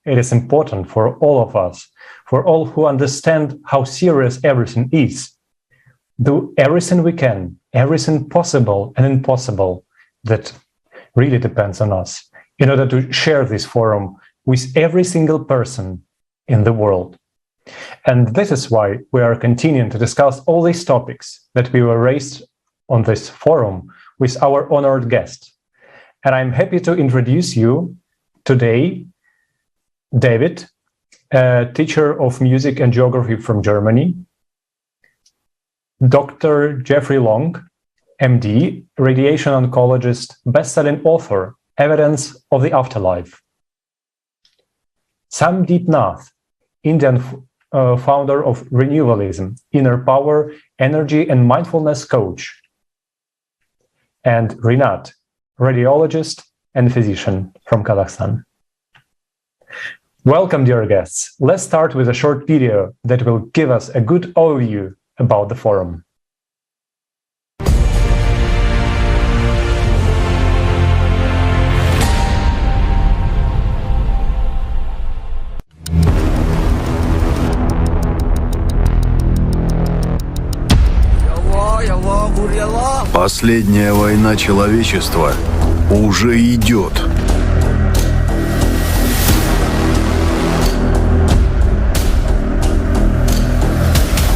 it is important for all of us, for all who understand how serious everything is. Do everything we can, everything possible and impossible that really depends on us, in order to share this forum with every single person in the world. And this is why we are continuing to discuss all these topics that we were raised on this forum with our honored guest. And I'm happy to introduce you today, David, a teacher of music and geography from Germany, Dr. Jeffrey Long, MD, radiation oncologist, best-selling author, Evidence of the Afterlife, Samdeep Nath, Indian founder of Renewalism, Inner Power, Energy and Mindfulness Coach, and Rinat, radiologist and physician from Kazakhstan. Welcome, dear guests. Let's start with a short video that will give us a good overview about the forum. Последняя война человечества уже идет.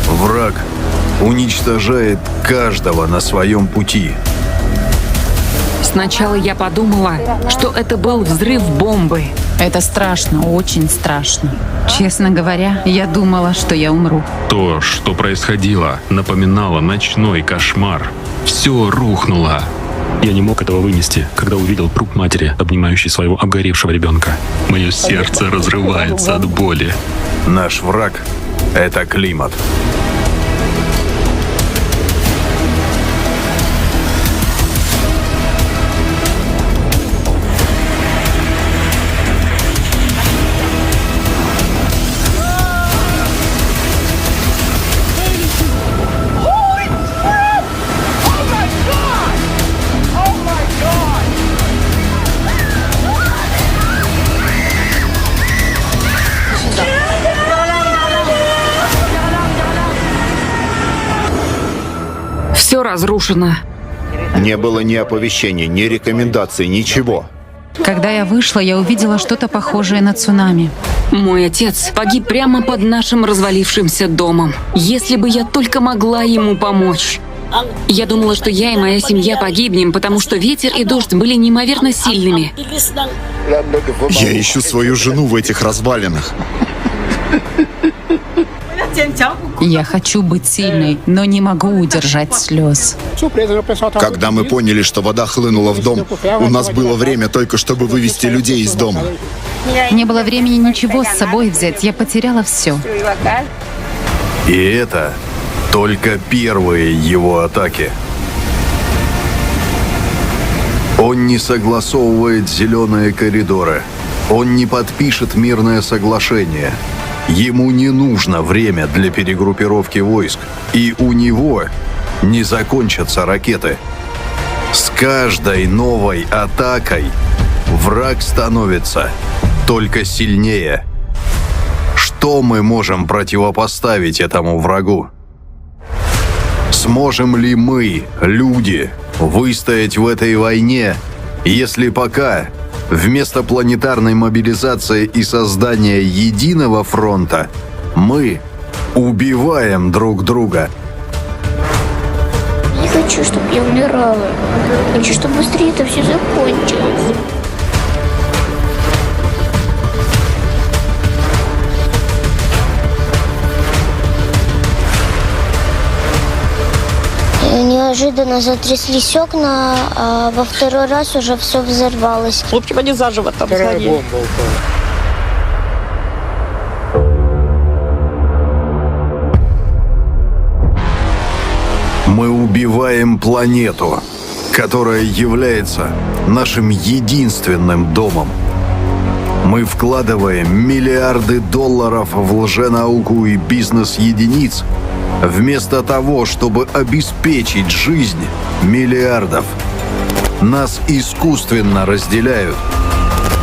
Враг уничтожает каждого на своем пути. Сначала я подумала, что это был взрыв бомбы. Это страшно, очень страшно. Честно говоря, я думала, что я умру. То, что происходило, напоминало ночной кошмар. Все рухнуло. Я не мог этого вынести, когда увидел труп матери, обнимающей своего обгоревшего ребенка. Мое сердце разрывается от боли. Наш враг — это климат. Все разрушено. Не было ни оповещений, ни рекомендаций, ничего. Когда я вышла, я увидела что-то похожее на цунами. Мой отец погиб прямо под нашим развалившимся домом. Если бы я только могла ему помочь. Я думала, что я и моя семья погибнем, потому что ветер и дождь были неимоверно сильными. Я ищу свою жену в этих развалинах. Я хочу быть сильной, но не могу удержать слез. Когда мы поняли, что вода хлынула в дом, у нас было время только, чтобы вывести людей из дома. Не было времени ничего с собой взять, я потеряла все. И это только первые его атаки. Он не согласовывает зеленые коридоры. Он не подпишет мирное соглашение. Ему не нужно время для перегруппировки войск, и у него не закончатся ракеты. С каждой новой атакой враг становится только сильнее. Что мы можем противопоставить этому врагу? Сможем ли мы, люди, выстоять в этой войне, если пока вместо планетарной мобилизации и создания единого фронта мы убиваем друг друга? Не хочу, чтобы я умирала. Хочу, чтобы быстрее это все закончилось. Неожиданно затряслись окна, а во второй раз уже все взорвалось. В общем, они заживо там сгорели. Мы убиваем планету, которая является нашим единственным домом. Мы вкладываем миллиарды долларов в лженауку и бизнес единиц, вместо того, чтобы обеспечить жизнь миллиардов. Нас искусственно разделяют.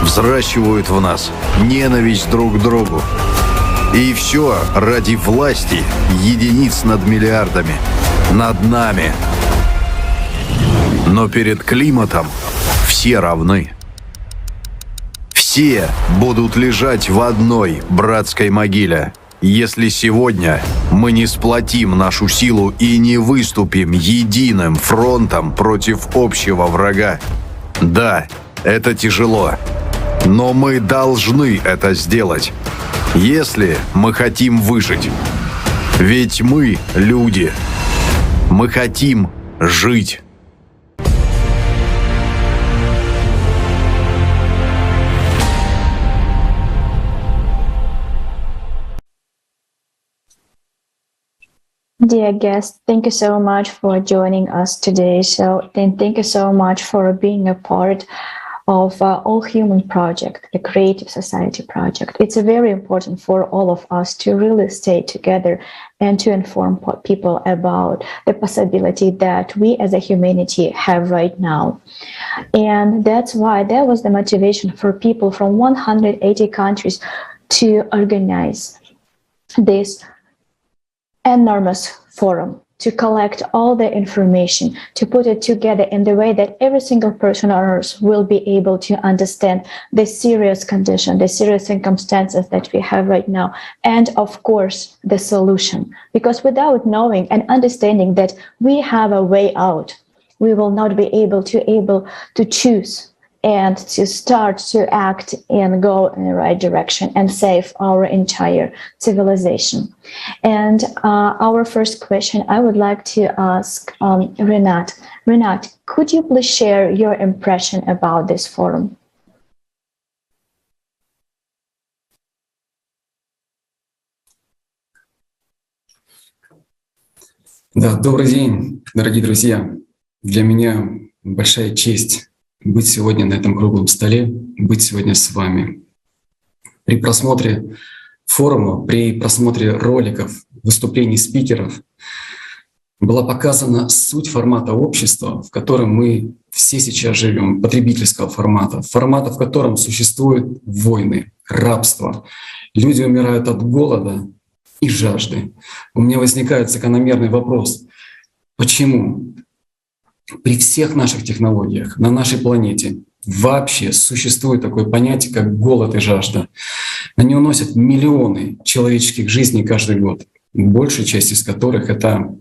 взращивают в нас ненависть друг к другу. И все ради власти единиц над миллиардами, над нами. Но перед климатом все равны. Все будут лежать в одной братской могиле, если сегодня мы не сплотим нашу силу и не выступим единым фронтом против общего врага. Да, это тяжело, но мы должны это сделать, если мы хотим выжить. Ведь мы люди. Мы хотим жить. Dear guest, thank you so much for joining us today. Thank you so much for being a part of All Human Project, the Creative Society project. It's very important for all of us to really stay together and to inform people about the possibility that we as a humanity have right now. And that's why that was the motivation for people from 180 countries to organize this enormous forum, to collect all the information, to put it together in the way that every single person on earth will be able to understand the serious condition, the serious circumstances that we have right now, and of course, the solution. Because without knowing and understanding that we have a way out, we will not be able to choose and to start to act and go in the right direction and save our entire civilization. And our first question, I would like to ask Renat. Renat, could you please share your impression about this forum? Да, добрый день, дорогие друзья. Для меня большая честь быть сегодня на этом круглом столе, быть сегодня с вами. При просмотре форума, при просмотре роликов, выступлений спикеров была показана суть формата общества, в котором мы все сейчас живем, потребительского формата, в котором существуют войны, рабство. Люди умирают от голода и жажды. У меня возникает закономерный вопрос: почему при всех наших технологиях на нашей планете вообще существует такое понятие, как голод и жажда? Они уносят миллионы человеческих жизней каждый год, большая часть из которых — это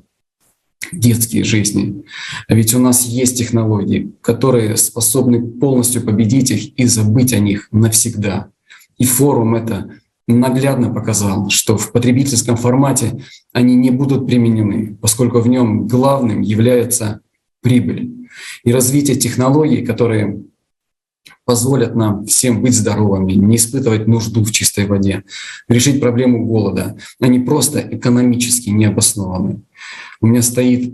детские жизни. А ведь у нас есть технологии, которые способны полностью победить их и забыть о них навсегда. И форум это наглядно показал, что в потребительском формате они не будут применены, поскольку в нем главным является прибыль и развитие технологий, которые позволят нам всем быть здоровыми, не испытывать нужду в чистой воде, решить проблему голода. Они просто экономически необоснованы. У меня стоит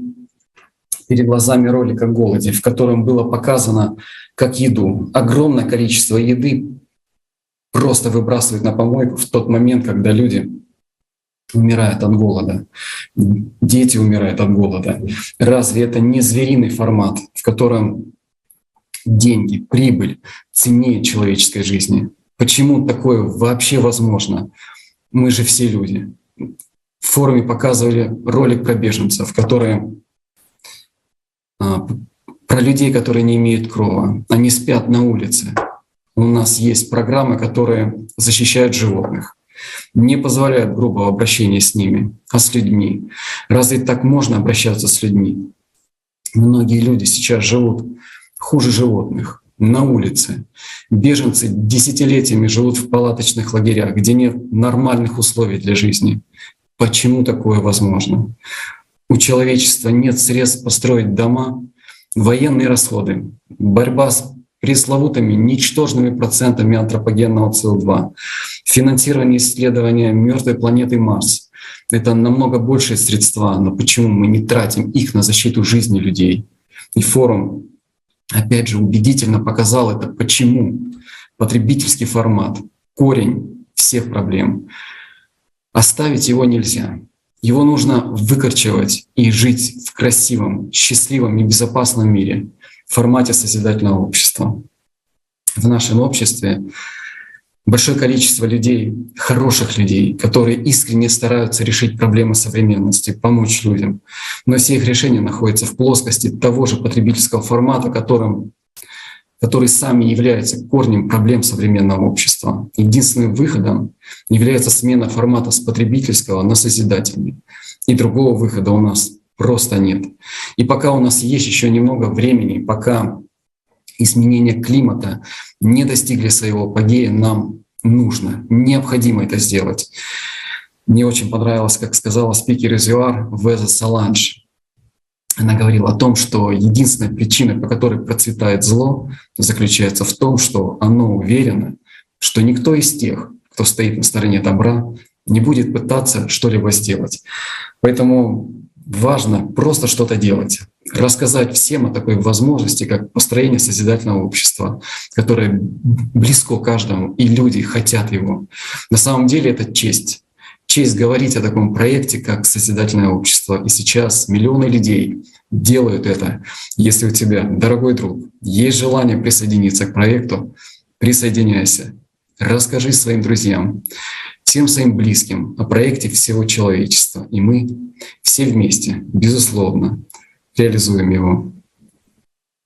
перед глазами ролик о голоде, в котором было показано, как еду, огромное количество еды просто выбрасывают на помойку в тот момент, когда люди умирают от голода, дети умирают от голода. Разве это не звериный формат, в котором деньги, прибыль ценнее человеческой жизни? Почему такое вообще возможно? Мы же все люди. В форуме показывали ролик про беженцев, про людей, которые не имеют крова. Они спят на улице. У нас есть программы, которые защищают животных, не позволяют грубого обращения с ними, а с людьми. Разве так можно обращаться с людьми? Многие люди сейчас живут хуже животных, на улице. Беженцы десятилетиями живут в палаточных лагерях, где нет нормальных условий для жизни. Почему такое возможно? У человечества нет средств построить дома, военные расходы, борьба с пресловутыми ничтожными процентами антропогенного СО2, финансирование исследования мертвой планеты Марс. Это намного большие средства, но почему мы не тратим их на защиту жизни людей? И форум, опять же, убедительно показал это, почему потребительский формат — корень всех проблем. Оставить его нельзя. Его нужно выкорчевать и жить в красивом, счастливом и безопасном мире в формате созидательного общества. в нашем обществе большое количество людей, хороших людей, которые искренне стараются решить проблемы современности, помочь людям. Но все их решения находятся в плоскости того же потребительского формата, который сам является корнем проблем современного общества. Единственным выходом является смена формата с потребительского на созидательный. И другого выхода у нас просто нет. И пока у нас есть еще немного времени, пока изменения климата не достигли своего апогея, нам необходимо это сделать. Мне очень понравилось, как сказала спикер из ЮАР Веза Саланж. Она говорила о том, что единственная причина, по которой процветает зло, заключается в том, что оно уверено, что никто из тех, кто стоит на стороне добра, не будет пытаться что-либо сделать. Поэтому важно просто что-то делать, рассказать всем о такой возможности, как построение созидательного общества, которое близко каждому, и люди хотят его. На самом деле это честь. Честь говорить о таком проекте, как созидательное общество. И сейчас миллионы людей делают это. Если у тебя, дорогой друг, есть желание присоединиться к проекту, присоединяйся. Расскажи своим друзьям, всем своим близким о проекте всего человечества. И мы все вместе, безусловно, реализуем его.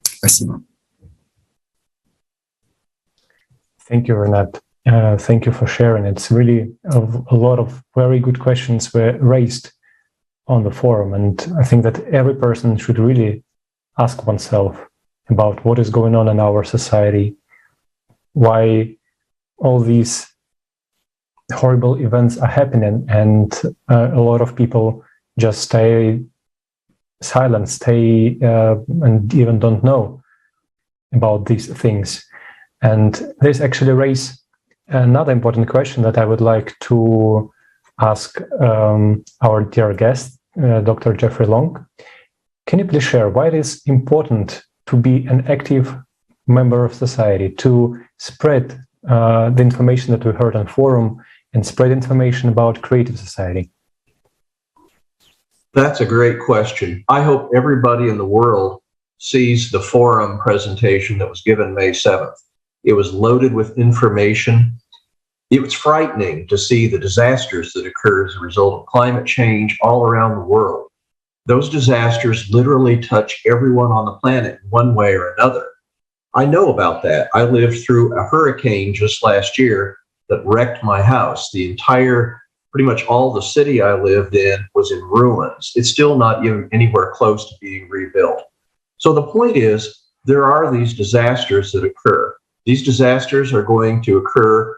Спасибо. Thank you, Renat. Thank you for sharing. It's really a lot of very good questions were raised on the forum. And I think that every person should really ask oneself about what is going on in our society, why all these horrible events are happening, and a lot of people just stay silent, and even don't know about these things. And this actually raises another important question that I would like to ask our dear guest, Dr. Jeffrey Long. Can you please share why it is important to be an active member of society, to spread the information that we heard on forum and spread information about creative society? That's a great question. I hope everybody in the world sees the forum presentation that was given May 7th. It was loaded with information. It was frightening to see the disasters that occur as a result of climate change all around the world. Those disasters literally touch everyone on the planet in one way or another. I know about that. I lived through a hurricane just last year that wrecked my house. Pretty much all the city I lived in was in ruins. It's still not even anywhere close to being rebuilt. So the point is, there are these disasters that occur. These disasters are going to occur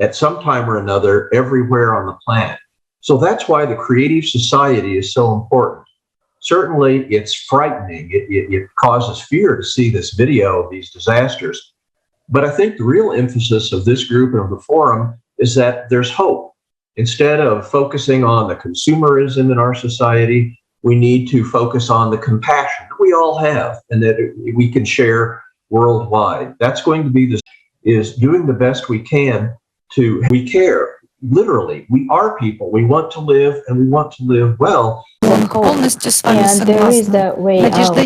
at some time or another everywhere on the planet. So that's why the creative society is so important. Certainly, it's frightening. It causes fear to see this video of these disasters. But I think the real emphasis of this group and of the forum is that there's hope. Instead of focusing on the consumerism in our society, we need to focus on the compassion that we all have and that we can share worldwide. That's going to be is doing the best we can we care. Literally, we are people. We want to live and we want to live well. And there is the way out.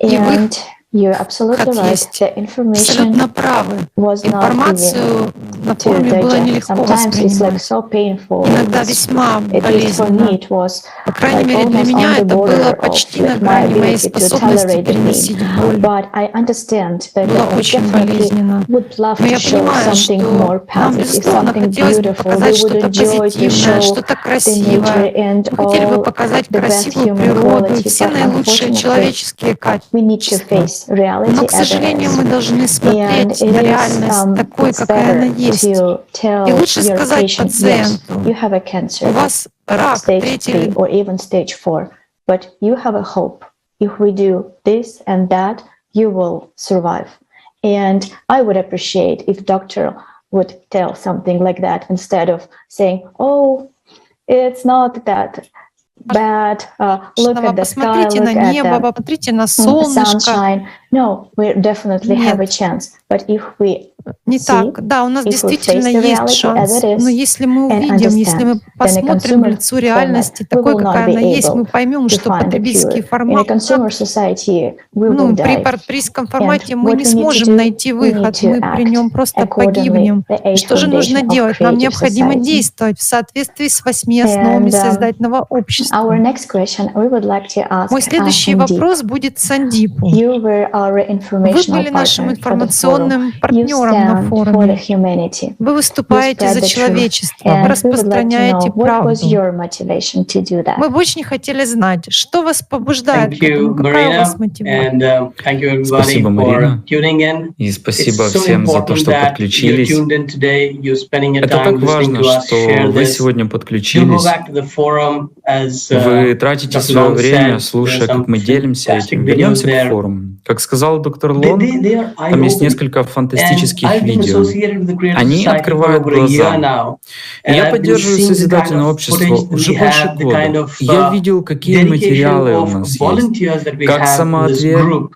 And you're absolutely right. The information was not given to digest. Sometimes it's like so painful. At least for me, it was like almost on the border of like my ability to tolerate the pain. But I understand that I definitely would love to show something more positive, something beautiful. We would enjoy to show the nature and all the best human quality. But unfortunately, we need to face reality. Но, к сожалению, мы должны смотреть на реальность такой, какая она есть. И лучше сказать пациенту, у вас рак stage 3 or even stage 4, but you have a hope. If we do this and that, you will survive. And I would appreciate if doctor would tell something like that instead of saying, oh, it's not that bad, look at the sky, look at the sunshine. No, we definitely have a chance. But if we Не так. Да, у нас действительно есть шанс. Но если мы увидим, если мы посмотрим в лицо реальности такой, какая она есть, мы поймем, что потребительский формат, при потребительском формате мы не сможем найти выход, мы при нем просто погибнем. Что же нужно делать? Нам необходимо действовать в соответствии с 8 основами создательного общества. Мой следующий вопрос будет Сандипу. Вы были нашим информационным партнером на форуме. Вы выступаете за человечество, вы распространяете правду. Мы бы очень хотели знать, что вас побуждает к этому, какая у вас мотивация. Спасибо, Марина, и спасибо всем за то, что подключились. Это так важно, что вы сегодня подключились. Вы тратите свое время, слушая, как мы делимся этим. Вернемся к форуму. Как сказал доктор Лонг, там есть несколько фантастических видео. Они открывают глаза. Я поддерживаю созидательное общество уже больше года. Я видел, какие материалы у нас есть, как самоответ.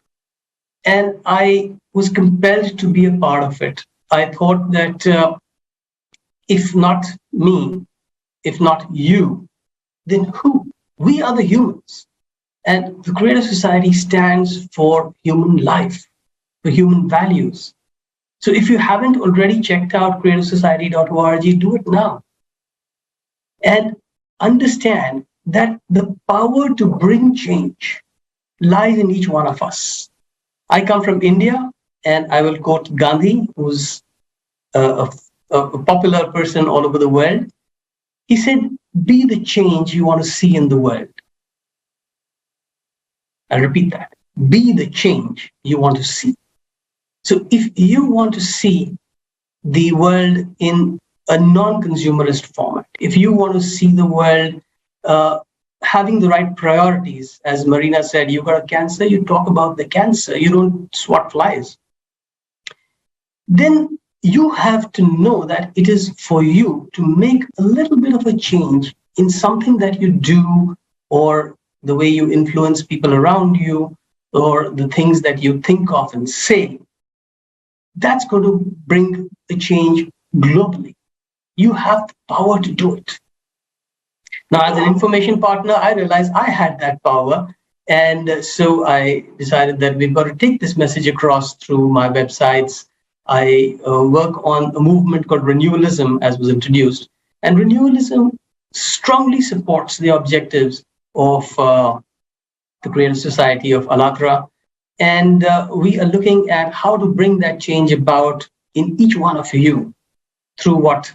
And I was compelled to be a part of it. I thought that if not me, if not you, then who? We are the humans. And the Creative Society stands for human life, for human values. So if you haven't already checked out creativesociety.org, do it now. And understand that the power to bring change lies in each one of us. I come from India, and I will quote Gandhi, who's a popular person all over the world. He said, be the change you want to see in the world. I'll repeat that. Be the change you want to see. So if you want to see the world in a non-consumerist format, if you want to see the world having the right priorities, as Marina said, you got a cancer, you talk about the cancer, you don't swat flies. Then you have to know that it is for you to make a little bit of a change in something that you do, or the way you influence people around you, or the things that you think of and say. That's going to bring a change globally. You have the power to do it. Now, as an information partner, I realized I had that power. And so I decided that we've got to take this message across through my websites. I work on a movement called renewalism, as was introduced. And renewalism strongly supports the objectives of the Creative Society of Alakra. And we are looking at how to bring that change about in each one of you through what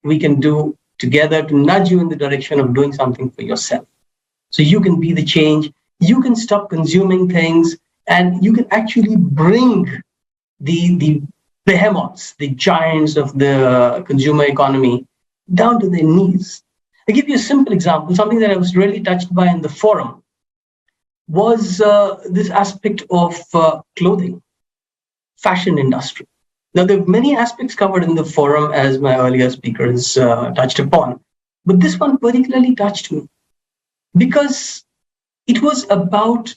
we can do together to nudge you in the direction of doing something for yourself. So you can be the change, you can stop consuming things, and you can actually bring the behemoths, the giants of the consumer economy down to their knees. I'll give you a simple example. Something that I was really touched by in the forum was this aspect of clothing, fashion industry. Now, there are many aspects covered in the forum, as my earlier speakers touched upon, but this one particularly touched me because it was about,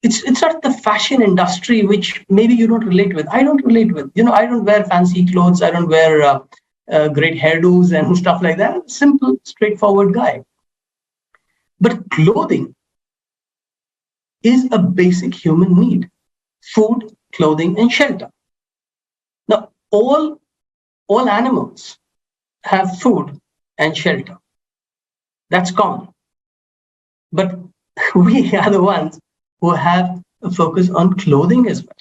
it's not the fashion industry, which maybe you don't relate with. I don't relate with. You know, I don't wear fancy clothes. I don't wear great hairdos and stuff like that. I'm a simple, straightforward guy. But clothing is a basic human need. Food, clothing, and shelter. Now, all animals have food and shelter. That's common. But we are the ones who have a focus on clothing as well.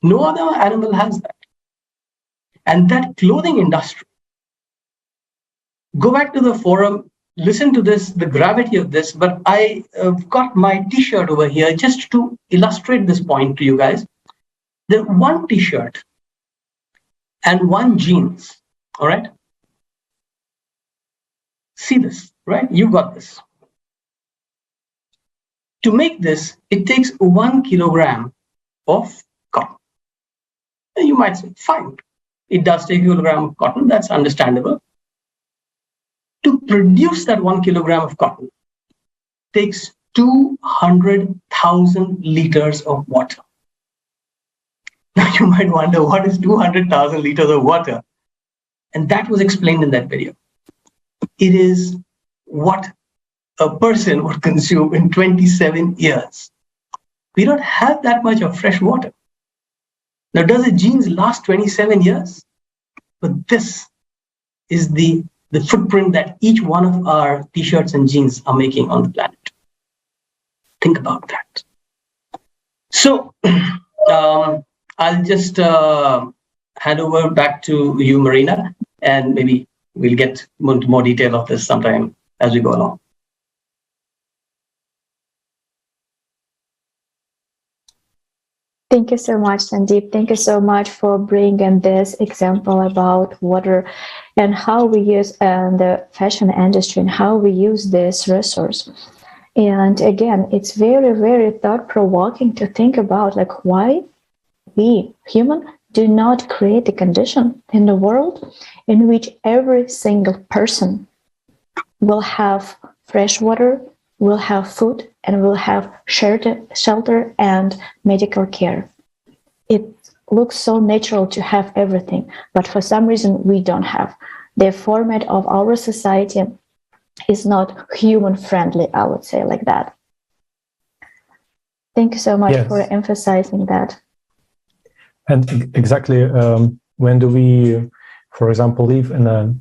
No other animal has that. And that clothing industry, go back to the forum, listen to this, the gravity of this, but I got my t-shirt over here just to illustrate this point to you guys. There's one t-shirt and one jeans, all right? See this, right? You got this. To make this, it takes 1 kilogram of cotton. And you might say, fine, it does take a kilogram of cotton, that's understandable. To produce that 1 kilogram of cotton takes 200,000 liters of water. You might wonder, what is 200,000 liters of water? And that was explained in that video. It is what a person would consume in 27 years. We don't have that much of fresh water. Now, does the jeans last 27 years? But this is the footprint that each one of our t-shirts and jeans are making on the planet. Think about that. So I'll just hand over back to you, Marina, and maybe we'll get into more detail of this sometime as we go along. Thank you so much, Sandeep. Thank you so much for bringing this example about water and how we use the fashion industry and how we use this resource. And again, it's very, very thought-provoking to think about like why we, human, do not create a condition in the world in which every single person will have fresh water, will have food, and will have shelter and medical care. It looks so natural to have everything, but for some reason we don't have. The format of our society is not human-friendly, I would say like that. Thank you so much for emphasizing that. And exactly, when do we, for example, live in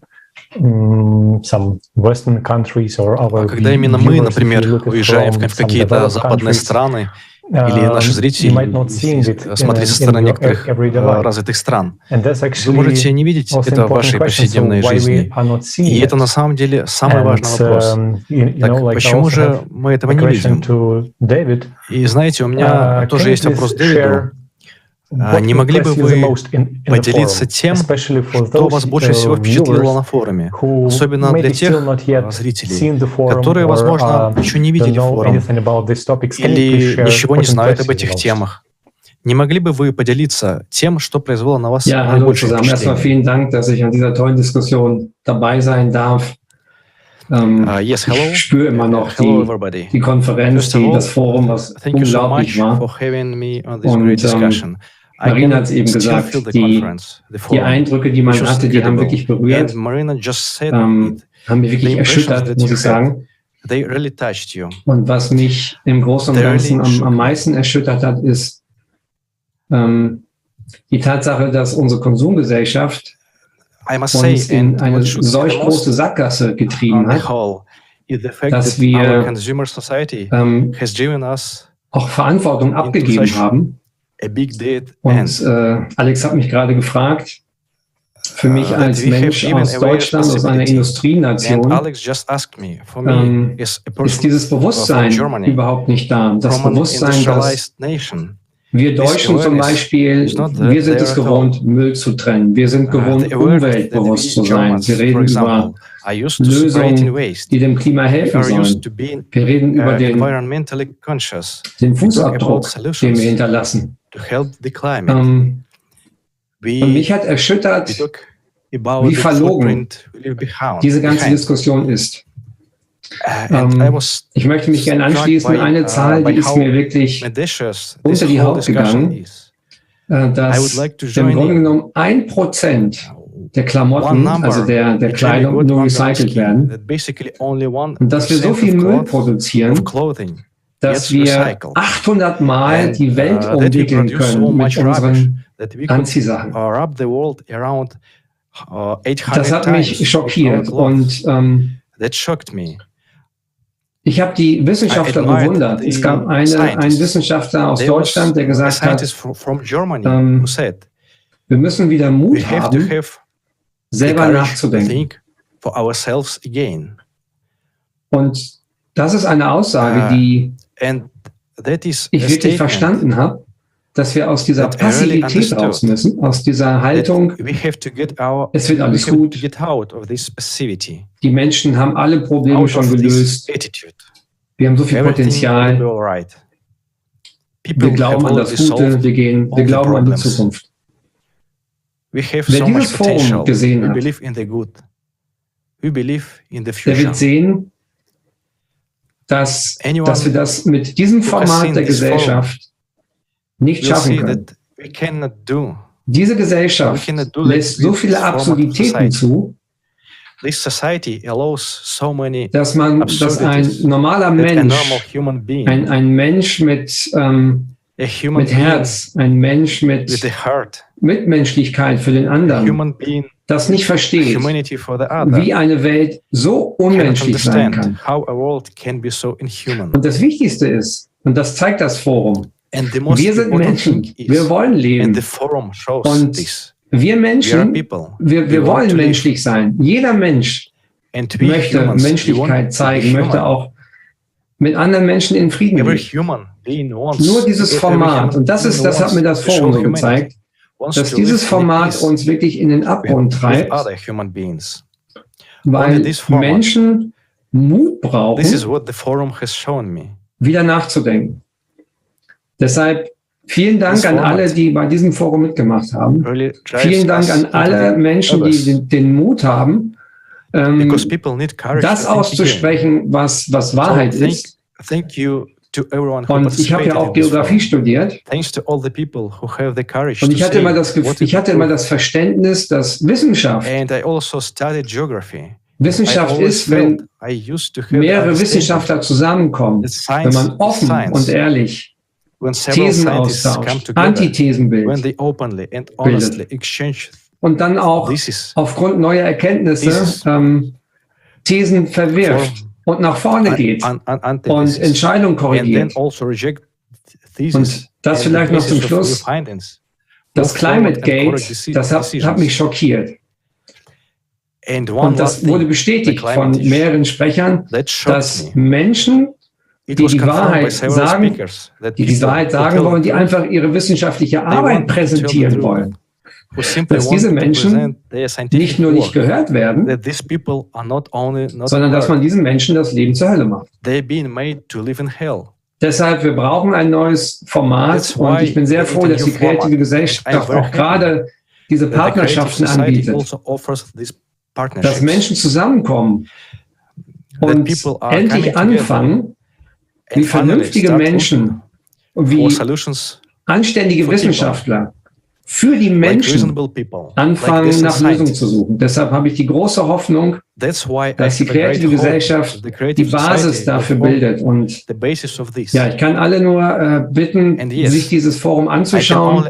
some Western countries or our когда именно мы, например, уезжаем в какие-то западные страны, или наши зрители, смотрят со стороны некоторых развитых стран, вы можете не видеть это в вашей повседневной жизни. И это на самом деле самый важный вопрос. Так почему же мы этого не видим? И знаете, у меня тоже есть вопрос к Дэвиду. Не могли бы вы поделиться тем, что вас больше всего впечатлило на форуме, особенно для тех зрителей, которые, возможно, еще не видели форум или ничего не знают об этих темах? Не могли бы вы поделиться тем, что произвело на вас наибольшее впечатление? Yes, hello. Ich spüre immer noch die Konferenz, das Forum, was unglaublich war. Und Marina hat es eben gesagt, die Eindrücke, die man hatte, die haben wirklich berührt, haben mich wirklich erschüttert, muss ich sagen. Und was mich im Großen und Ganzen am meisten erschüttert hat, ist die Tatsache, dass unsere Konsumgesellschaft uns in eine solch große Sackgasse getrieben hat, dass wir auch Verantwortung abgegeben haben. Und Alex hat mich gerade gefragt, für mich als Mensch aus Deutschland, aus einer Industrienation, ist dieses Bewusstsein überhaupt nicht da. Das Bewusstsein, dass wir Deutschen zum Beispiel, wir sind es gewohnt, Müll zu trennen. Wir sind gewohnt, umweltbewusst zu sein. Wir reden über Lösungen, die dem Klima helfen sollen. Wir reden über den Fußabdruck, den wir hinterlassen. Und mich hat erschüttert, wie verlogen diese ganze Diskussion ist. Ich möchte mich gerne anschließen. Eine Zahl, die ist mir wirklich unter die Haut gegangen, dass im Grunde genommen 1% der Klamotten, also der Kleidung, nur recycelt werden. Und dass wir so viel Müll produzieren, dass wir 800 Mal die Welt umwickeln können mit unseren Anziehsachen. Das hat mich schockiert und ich habe die Wissenschaftler bewundert. Es gab einen Wissenschaftler aus Deutschland, der gesagt hat, wir müssen wieder Mut haben, selber nachzudenken. Und das ist eine Aussage, die ich wirklich verstanden habe, dass wir aus dieser Passivität raus müssen, aus dieser Haltung, es wird alles gut, die Menschen haben alle Probleme schon gelöst, wir haben so viel Potenzial, wir glauben an das Gute, wir glauben an die Zukunft. Wer dieses Forum gesehen hat, der wird sehen, dass wir das mit diesem Format der Gesellschaft nicht schaffen können. Diese Gesellschaft lässt so viele Absurditäten zu, dass ein normaler Mensch, ein Mensch mit Herz, ein Mensch mit Mitmenschlichkeit für den anderen, das nicht versteht, wie eine Welt so unmenschlich sein kann. Und das Wichtigste ist, und das zeigt das Forum, wir sind Menschen, wir wollen leben. Und wir Menschen, wir wollen menschlich sein. Jeder Mensch möchte Menschlichkeit zeigen, möchte auch mit anderen Menschen in Frieden leben. Nur dieses Format, und das hat mir das Forum so gezeigt, dass dieses Format uns wirklich in den Abgrund treibt, weil Menschen Mut brauchen, wieder nachzudenken. Deshalb vielen Dank an alle, die bei diesem Forum mitgemacht haben. Vielen Dank an alle Menschen, die den Mut haben, das auszusprechen, was Wahrheit ist. Und ich habe ja auch Geografie studiert. Und ich hatte immer das Verständnis, dass Wissenschaft ist, wenn mehrere Wissenschaftler zusammenkommen, wenn man offen und ehrlich Thesen austauscht, Antithesen bildet und dann auch aufgrund neuer Erkenntnisse Thesen verwirft und nach vorne geht und Entscheidungen korrigiert. Und das vielleicht noch zum Schluss. Das Climate Gate, das hat mich schockiert. Und das wurde bestätigt von mehreren Sprechern, dass Menschen, die Wahrheit sagen, wollen, die einfach ihre wissenschaftliche Arbeit präsentieren wollen, dass diese Menschen nicht nur nicht gehört werden, sondern dass man diesen Menschen das Leben zur Hölle macht. Deshalb, wir brauchen ein neues Format und ich bin sehr froh, dass die kreative Gesellschaft auch gerade diese Partnerschaften anbietet, dass Menschen zusammenkommen und endlich anfangen, wie vernünftige Menschen und wie anständige Wissenschaftler für die Menschen anfangen, nach Lösungen zu suchen. Deshalb habe ich die große Hoffnung, dass die kreative Gesellschaft die Basis dafür bildet. Und ja, ich kann alle nur bitten, sich dieses Forum anzuschauen,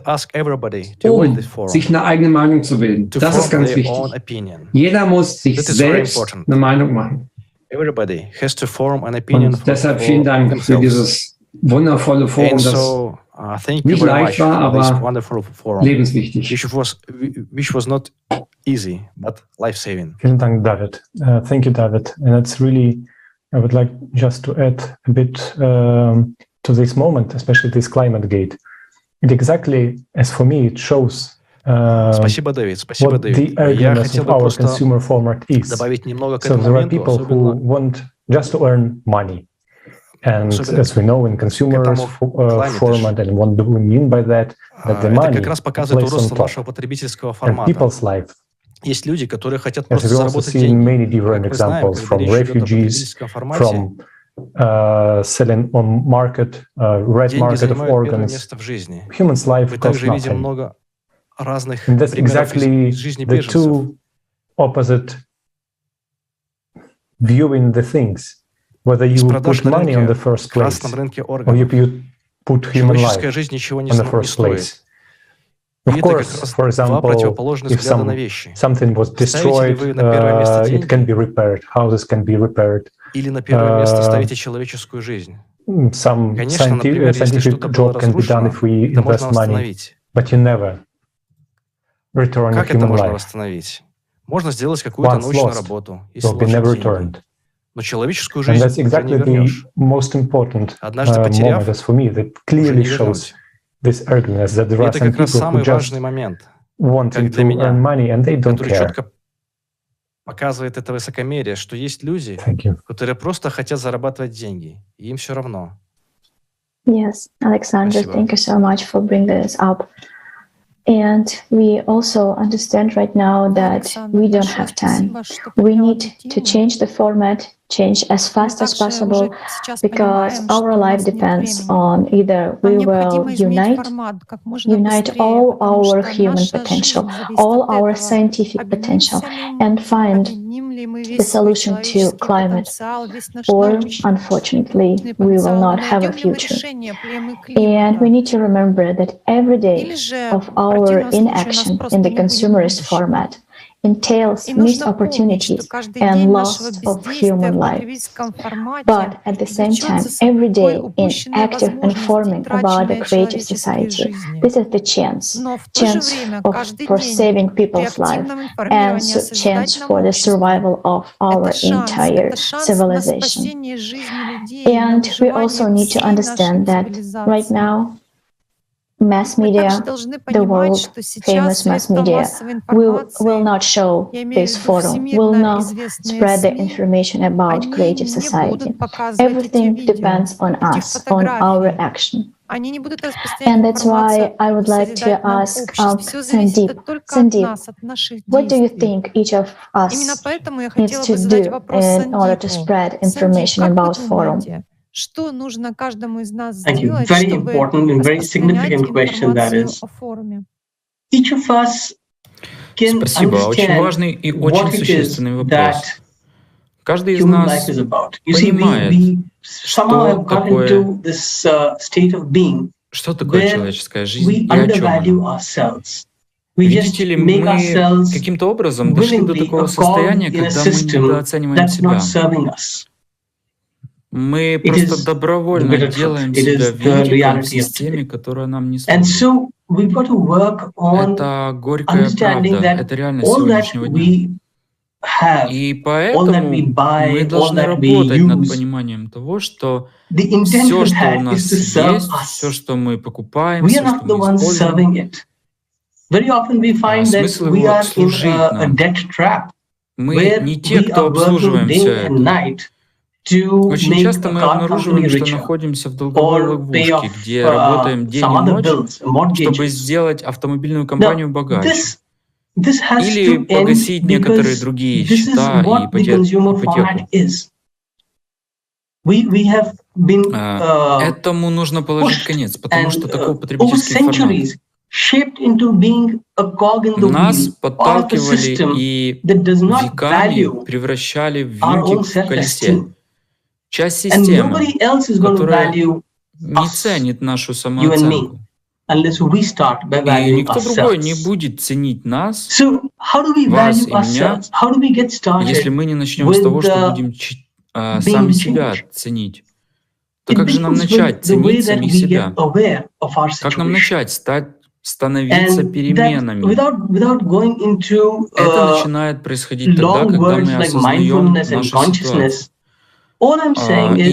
um sich eine eigene Meinung zu bilden. Das ist ganz wichtig. Jeder muss sich selbst eine Meinung machen. Und deshalb vielen Dank für dieses wundervolle Forum, das nicht leicht war, aber lebenswichtig. Which was not easy, but life-saving. Vielen Dank, David. Thank you, David. And it's really, I would like just to add a bit to this moment, especially this climate gate. It exactly, as for me, it shows Спасибо, Дэвид. Спасибо, what the argument of our consumer format is. So there are people who want just to earn money. And as we know, in consumer format, and what do we mean by that? That the money plays on top. And people's life. Есть люди, которые хотят просто заработать деньги. Many different examples from refugees, from selling on market, red market of organs. Human's life costs nothing. And that's exactly the two opposite viewing the things. Whether you put money on the first place, or you put human life on the first place. Of course, for example, if something was destroyed, it can be repaired. Houses can be repaired. Some scientific job can be done if we invest money, but you never return a human life. Once lost, will be never returned. And that's exactly the most important moment as for me, that clearly shows this argument, that there are some people who just wanting to earn money and they don't care. Показывает это высокомерие, что есть люди, которые просто хотят зарабатывать деньги, и им все равно. Yes, Alexander, thank you so much for bringing this up. And we also understand right now that we don't have time. We need to change the format change as fast as possible, because our life depends on either we will unite all our human potential, all our scientific potential, and find the solution to climate, or unfortunately, we will not have a future. And we need to remember that every day of our inaction in the consumerist format entails missed opportunities and loss of human life. But at the same time, every day in active informing about the creative society, this is the chance for saving people's life and chance for the survival of our entire civilization. And we also need to understand that right now, mass media, the world famous mass media, will not show this forum, will not spread the information about creative society. Everything depends on us, on our action. And that's why I would like to ask Sandeep, what do you think each of us needs to do in order to spread information about forum? Thank you. Very important and very significant question that is. Each of us can understand what it is that human life is about. You see, we somehow have got into this state of being where we undervalue ourselves. We just make ourselves willingly a cog in a system that's not serving us. Мы просто добровольно делаем себя винтиком в системе, которая нам не служит. Это горькая правда, это реальность сегодняшнего дня. И поэтому мы должны работать над пониманием того, что все, что у нас есть, все, что мы покупаем, все, что мы используем, смысл его служить нам. Мы не те, кто обслуживаем все это. Очень часто мы обнаруживаем, что находимся в долговой ловушке, где работаем день и ночь, чтобы сделать автомобильную компанию богаче. Или погасить некоторые другие счета и ипотеку. Этому нужно положить конец, потому что таков потребительский формат. Нас подталкивали и веками превращали в винтик в колесе. Часть системы, которая не ценит нашу самооценку. И никто другой не будет ценить нас, вас и меня, если мы не начнем с того, что будем сами себя ценить. То как же нам начать ценить самих себя? Как нам начать становиться переменами? Это начинает происходить тогда, когда мы осознаем нашу ситуацию. И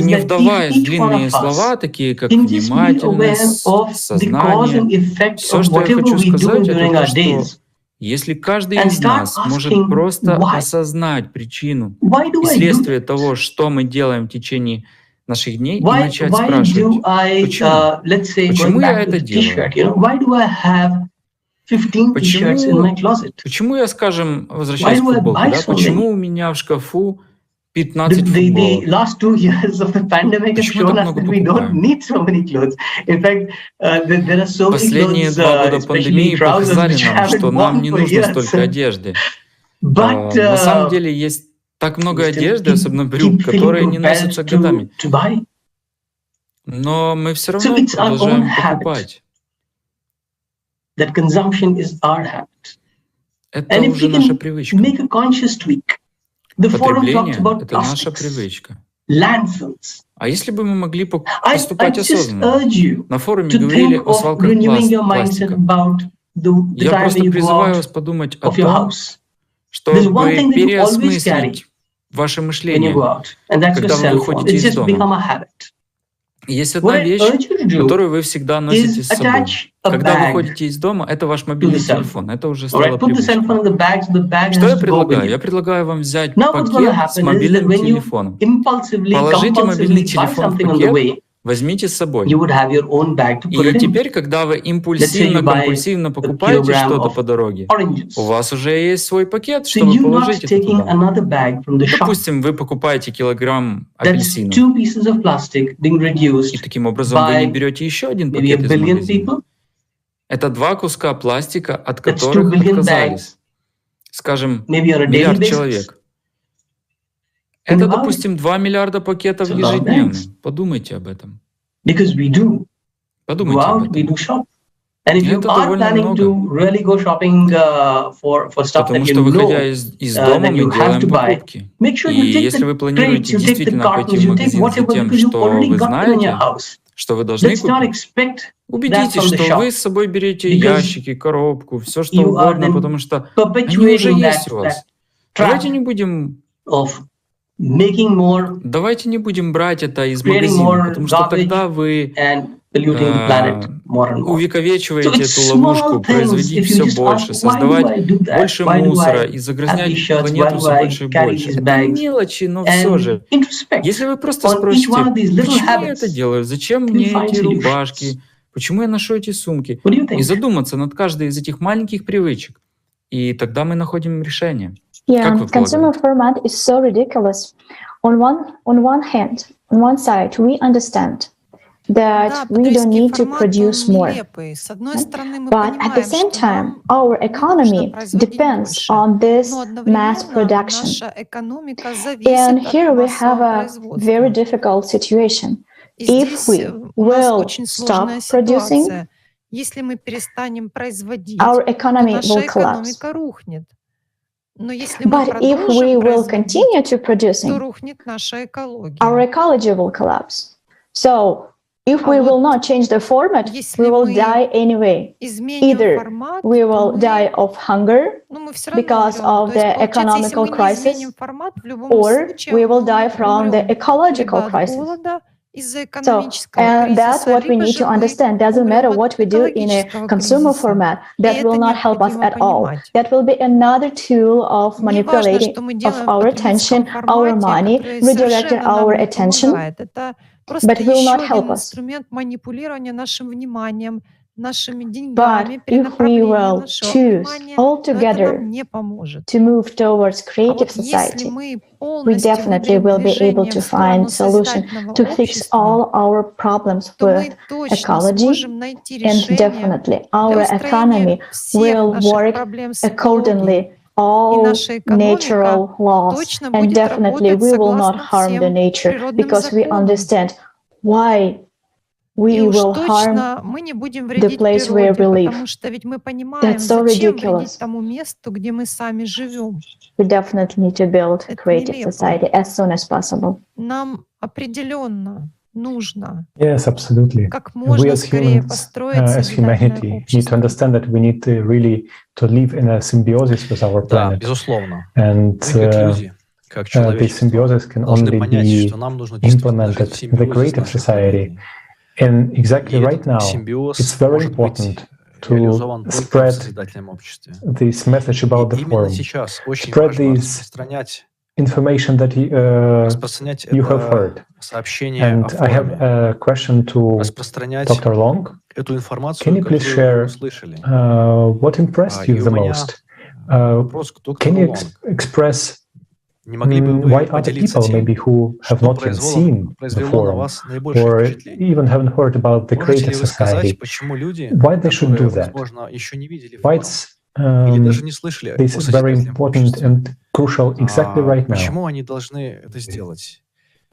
не вдаваясь в длинные слова, такие как внимательность, сознание, все, что я хочу сказать, это то, что если каждый из нас может просто осознать причину и следствие того, что мы делаем в течение наших дней, и начать спрашивать, почему? Почему я это делаю? Почему я, скажем, возвращаюсь к футболке, да? Почему у меня в шкафу 15 футболок? Почему так много покупаем? Последние 2 года пандемии показали нам, что нам не нужно столько одежды. На самом деле есть так много одежды, особенно брюк, которые не носятся годами. Но мы все равно продолжаем покупать. Это уже наша привычка. Потребление — это наша привычка. А если бы мы могли поступать осознанно? На форуме говорили о свалках пластика. Я просто призываю вас подумать о том, чтобы переосмыслить ваше мышление, когда вы выходите из дома. Есть одна вещь, которую вы всегда носите с собой. Когда вы выходите из дома, это ваш мобильный телефон. Это уже стало привычкой. Что я предлагаю? Я предлагаю вам взять пакет с мобильным телефоном. Положите мобильный телефон в пакет возьмите с собой. You would have your own bag to put И it in. теперь, когда вы импульсивно-компульсивно покупаете что-то по дороге, у вас уже есть свой пакет, So чтобы you're not положить это taking туда. another bag from the shop. Допустим, вы покупаете килограмм That's апельсинов, 2 pieces of plastic being и reduced таким образом вы не by берете еще один maybe a пакет из billion магазина. people. Это 2 куска пластика, от That's 2 которых billion отказались. Скажем, Maybe on a daily миллиард basis. человек. Think Это, about допустим, 2 миллиарда пакетов It's a lot of ежедневно. bags. Подумайте об этом. Because we do go Подумайте об out, we этом. do shop. And if you Это are довольно planning много. to really go shopping for stuff Потому that что, you выходя know из дома, that мы you have делаем to buy, покупки. make sure И you take если the вы crates, планируете you take the действительно пойти cartons, в you take магазин за whatever тем, because you've что already вы got them in your знаете, house. что вы должны Let's not купить, expect that убедитесь, from the что вы shop с собой берете because ящики, коробку, все что you are угодно, then потому что они уже perpetuating есть that у вас. trap Давайте не будем of making more, Давайте не будем брать это из creating магазина, more потому что тогда garbage вы and polluting the planet more and more. So увековечиваете it's эту small ловушку, things. производить If you все just больше, ask, why do I создавать do that? больше Why do мусора I и have загрязнять these shirts? Why планету do все I больше и carry больше. these Это bags? мелочи, но все And же. introspect Если вы просто on each one спросите, of these little почему я это habits, делаю, зачем you'll мне find эти solutions. рубашки, почему я ношу эти сумки, What do you и think? задуматься над каждой из этих маленьких привычек, и тогда мы находим решение. Как Yeah, вы consumer полагаете? format is so ridiculous. On one hand, on one side, we understand that Да, we don't потребительский need to формат, produce он more. нелепый. С одной стороны, мы But at the понимаем, same что time, нам our не нужно economy производить depends больше. on this Но mass одновременно production. наша экономика And зависит от here we have массового a very производства. difficult situation. И If здесь we у нас will очень сложная stop producing, ситуация. Если мы перестанем производить, our то economy will наша collapse. экономика рухнет. Но если мы But if we продолжим will производить, continue to то producing, рухнет наша экология. our ecology will collapse. So if we will not change the format, we will die anyway. Изменим Either формат, we то will мы, die of hunger ну, мы все равно because умрем. of То есть, the получается, если economical мы не crisis, изменим формат, в любом or случае we will мы die from the умрем либо ecological от crisis. голода из-за So, экономического and that's кризиса, what we либо need же to мы understand. Doesn't matter умрем what от we do in a экологического consumer кризиса. format. И That will это not help us необходимо at all. понимать. That will be another tool of Не важно, manipulating что мы of делаем в our attention, потребительском our формате, money, который redirecting совершенно our нам не attention, помогает. Это просто but will еще not help один us. инструмент манипулирования нашим вниманием, нашими But деньгами, if we перенаправления will нашего choose внимания, но это altogether нам не поможет. to move towards А creative вот если society, мы we полностью definitely выберем will be able движение to в сторону find solution созидательного to fix общества, all our problems то with мы точно ecology, сможем найти and решение definitely для our устроения economy всех will наших work проблем с экологией. accordingly И all наша экономика natural laws, точно and будет definitely работать we will not согласно harm the всем nature природным because we законам. understand why И we уж will harm точно мы не будем the вредить place where природе, we live. потому что ведь мы понимаем, That's so зачем вредить ridiculous. тому месту, где мы сами живем. We definitely need to build a Это creative нелепо. society as soon as possible. Нам определенно нужно Yes, absolutely. как We можно as скорее humans, построить as созидательное humanity, need to общество. understand that we need to really to live in a symbiosis with our Да, planet. безусловно. And Мы как люди, как this человечество, symbiosis can должны only понять, be что нам нужно действительно жить implemented в in the симбиозе с creative нашей society. планетой. And И exactly right этот now, симбиоз it's very может быть important to реализован только в spread созидательном обществе. this message about the И именно forum, сейчас очень spread важно this распространять information that распространять you have это heard. сообщение о And I have форуме, a question to распространять Dr. Long. эту информацию, Can you please которую share вы услышали. what impressed you И the у меня most? вопрос к Can доктору you Лонг. express Не могли бы вы why other поделиться people тем, maybe who have что not yet seen the произвело на forum вас наибольшее or впечатление? even haven't heard about the Можете creative ли вы сказать, society? почему люди, Why they should do которые, that? возможно, еще не видели Why форум it's или даже не слышали о this is very созидательном important обществе, and crucial exactly right now? почему они должны это сделать?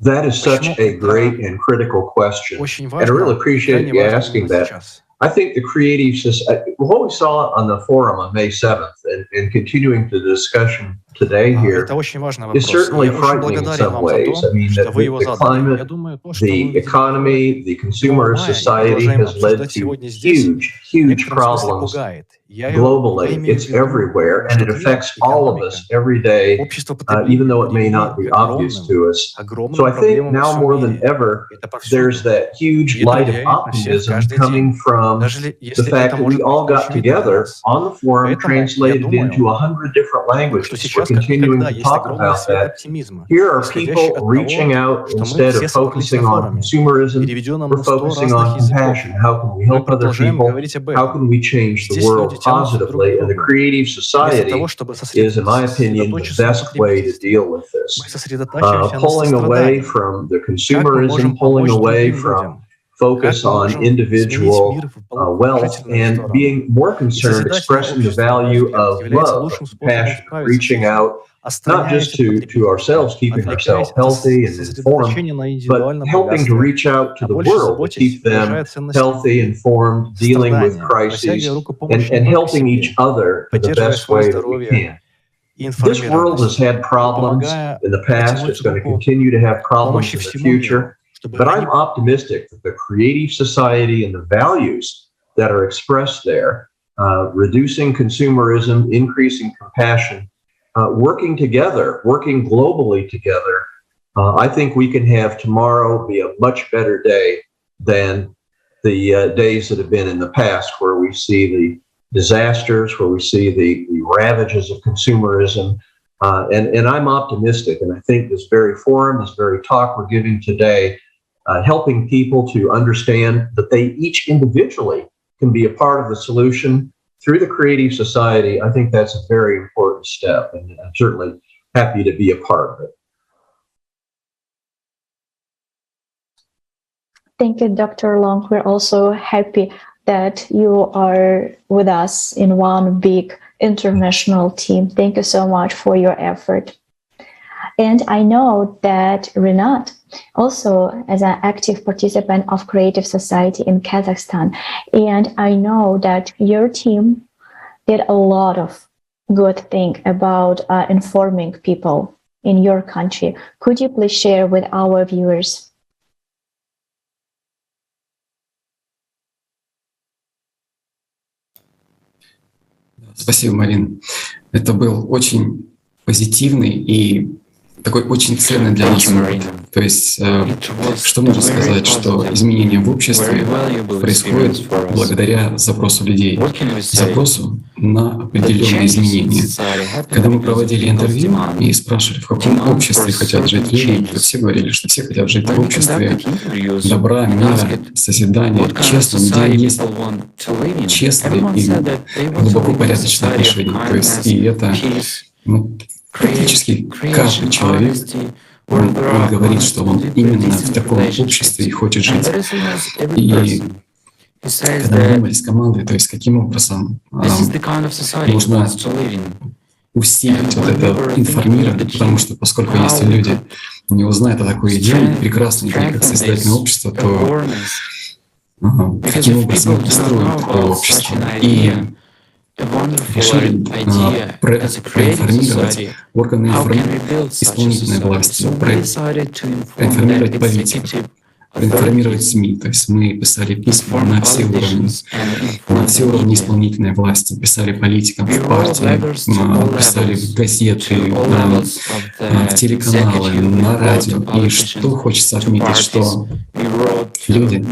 That is such Почему a это great and critical question. очень And I really важно, appreciate крайне you важно asking именно that. сейчас? I think the creative society, what we saw on the forum on May 7th and continuing the discussion today here Это очень важный is вопрос. certainly Я очень frightening in благодарен some вам за ways. то, I mean, что вы его the задали. Я climate, думаю, то, что мы the увидели economy, the consumer мая и society продолжаем has led обсуждать to сегодня здесь, huge в некотором смысле problems пугает. globally. It's everywhere, and it affects all of us every day, even though it may not be obvious to us. So I think now more than ever, there's that huge light of optimism coming from the fact that we all got together on the forum, translated into 100 different languages. We're continuing to talk about that. Here are people reaching out instead of focusing on consumerism. We're focusing on compassion. How can we help other people? How can we change the world positively? And the creative society is, in my opinion, the best way to deal with this. Pulling away from the consumerism, pulling away from focus on individual wealth, and being more concerned expressing the value of love, of compassion, reaching out not just to ourselves, keeping ourselves healthy and informed, but helping to reach out to the world, to keep them healthy, informed, dealing with crises, and helping each other in the best way that we can. This world has had problems in the past. It's going to continue to have problems in the future. But I'm optimistic that the creative society and the values that are expressed there, reducing consumerism, increasing compassion, working together, working globally together, I think we can have tomorrow be a much better day than the days that have been in the past, where we see the disasters, where we see the ravages of consumerism. And I'm optimistic, and I think this very forum, this very talk we're giving today, helping people to understand that they each individually can be a part of the solution through the creative society. I think that's a very important step, and I'm certainly happy to be a part of it. Thank you, Dr. Long. We're also happy that you are with us in one big international team. Thank you so much for your effort. And I know that Renat, also as an active participant of Creative Society in Kazakhstan, and I know that your team did a lot of good thing about informing people in your country. Could you please share with our viewers? Спасибо, Марин. Это был очень позитивный и такой очень ценный для нас опыт. То есть, что можно сказать, что изменения в обществе происходят благодаря запросу людей, запросу на определенные изменения. Когда мы проводили интервью и спрашивали, в каком обществе хотят жить люди, то все говорили, что все хотят жить в обществе добра, мира, созидания, честном, где есть честные и глубоко порядочные отношения. То есть, и это практически каждый человек, он говорит, что он именно в таком обществе и хочет жить. И когда мы думали с командой, то есть каким образом нужно усилить вот это информирование, потому что поскольку если люди не узнают о такой идее, прекрасной идее, как созидательное общество, то каким образом мы построим такое общество? И решили проинформировать органы исполнительной власти, проинформировать политику, проинформировать СМИ. То есть мы писали письма на все уровни исполнительной власти, писали политикам в партии, писали в газеты, в телеканалы, на радио. И что хочется отметить, что люди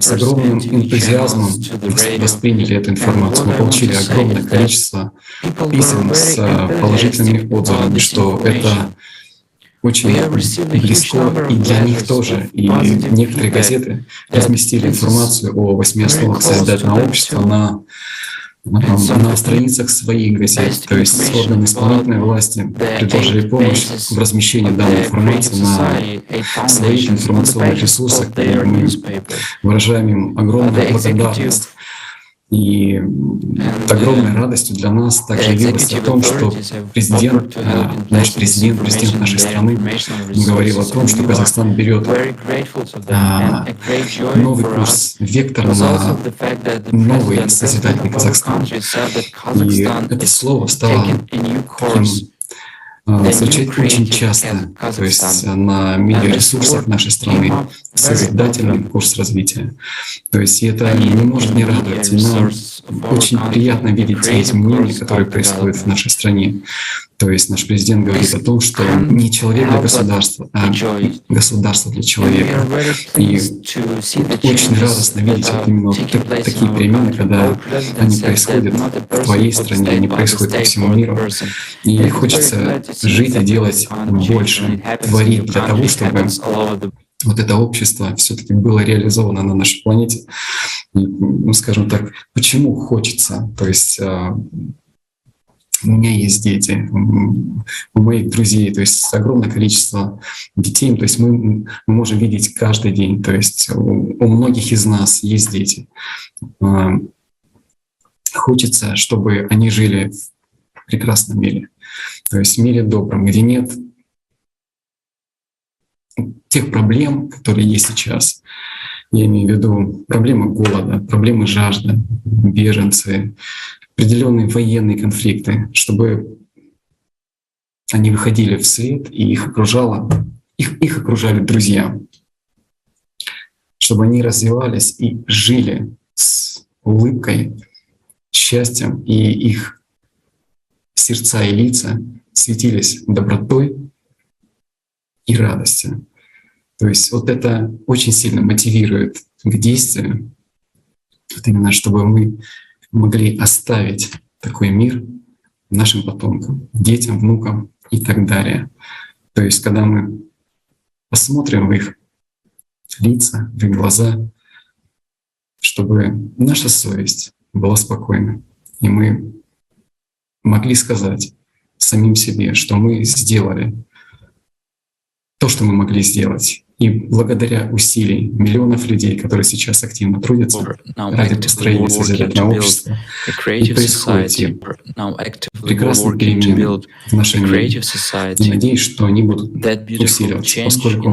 с огромным энтузиазмом восприняли эту информацию. Мы получили огромное количество писем с положительными отзывами, что это очень близко и для них тоже. И некоторые газеты разместили информацию о 8 основах созидательного общества на страницах своих газет. То есть органы исполнительной власти предложили помощь в размещении данной информации на своих информационных ресурсах. И мы выражаем им огромную благодарность. И огромной радостью для нас также явилось о том, что президент нашей страны говорил о том, что Казахстан берет новый курс, вектор на новый созидательный Казахстан. И это слово стало таким звучит очень часто, то есть на медиаресурсах нашей страны, созидательный курс развития. То есть это не может не радовать. И нам очень приятно видеть те изменения, которые происходят в нашей стране. То есть наш президент говорит о том, что не человек для государства, а государство для человека. И очень радостно видеть вот именно вот такие перемены, когда они происходят в твоей стране, они происходят по всему миру. И хочется жить и делать больше, творить для того, чтобы вот это общество все-таки было реализовано на нашей планете. И, ну, скажем так, почему хочется? То есть у меня есть дети, у моих друзей, то есть огромное количество детей, то есть мы можем видеть каждый день, то есть у многих из нас есть дети. Хочется, чтобы они жили в прекрасном мире, то есть в мире добром, где нет тех проблем, которые есть сейчас. Я имею в виду проблемы голода, проблемы жажды, беженцы, определенные военные конфликты, чтобы они выходили в свет и их окружали друзья, чтобы они развивались и жили с улыбкой, счастьем, и их сердца и лица светились добротой и радостью. То есть вот это очень сильно мотивирует к действию, вот именно чтобы мы могли оставить такой мир нашим потомкам, детям, внукам и так далее. То есть когда мы посмотрим в их лица, в их глаза, чтобы наша совесть была спокойна, и мы могли сказать самим себе, что мы сделали то, что мы могли сделать. И благодаря усилиям миллионов людей, которые сейчас активно трудятся ради построения созидательного общества, и происходят те прекрасные перемены в нашем мире. И надеюсь, что они будут усиливаться, поскольку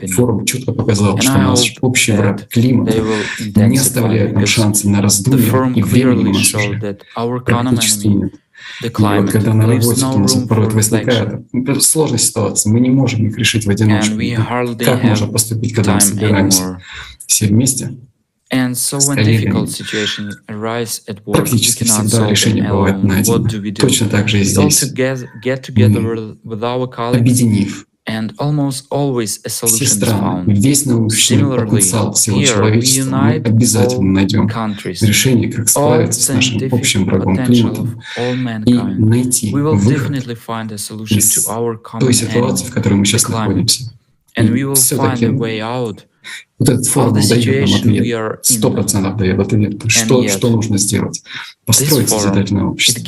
форум четко показал, что наш общий враг климат не оставляет нам шанса на раздумье, и времени у нас уже практически нет. И вот когда на работе у нас порой возникает сложная ситуация, мы не можем их решить в одиночку. Как можно поступить, когда мы собираемся все вместе? С коллегами. Практически всегда решение бывает найдено. Точно так же и здесь. Объединив все страны, весь научный потенциал всего человечества, мы обязательно найдем решение, как справиться с нашим общим врагом климатом и найти выход из той ситуации, в которой мы сейчас находимся. И все-таки вот этот форум дает нам ответ, 100% дает ответ, что нужно сделать. Построить созидательное общество.